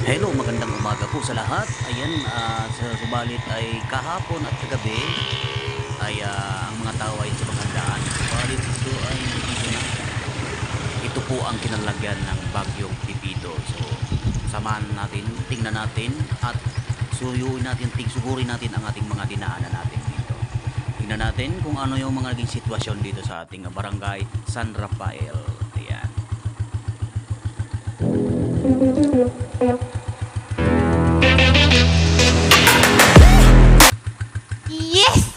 Hello, magandang umaga po sa lahat. Ayan, subalit ay kahapon at kagabi ay ang mga tao ay sa paghandaan. Subalit ito ay nandito na. Ito po ang kinalagyan ng bagyong Pipito. So, samahan natin, tingnan natin at sugurin natin ang ating mga dinaanan natin dito. Tingnan natin kung ano yung mga naging sitwasyon dito sa ating barangay San Rafael. Ayan. Yes!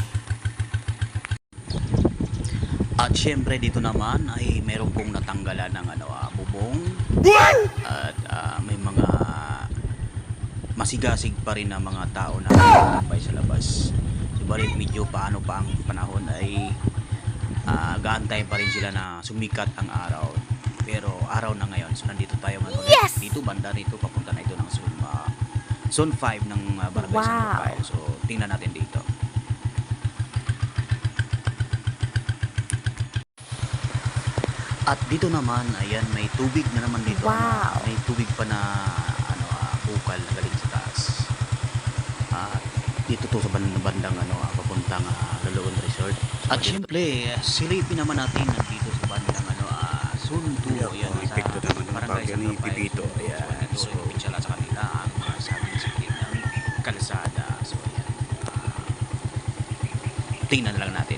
At syempre dito naman ay meron pong natanggalan ng bubong. At may mga masigasig pa rin na mga tao na tambay sa labas. Subalit medyo paano pa ang panahon ay gaantay pa rin sila na sumikat ang araw. Pero araw na ngayon. So nandito tayo ngayon. Yes! Dito banda rito papunta na ito ng Zone 5 ng Barangay San Rafael. So tingnan natin dito. At dito naman, ayan, may tubig na naman dito. Wow. May tubig pa na bukal na galing sa taas. At dito to sa bandang papuntang Lalawan Resort. At syempre, silipin naman natin nandito sa bandang Sunto. Ayan, sa Barangay San Rafael. Ayan, so pinsala sa kanila ang mga sabing sikip ng kalsada. So ayan, tingnan lang natin.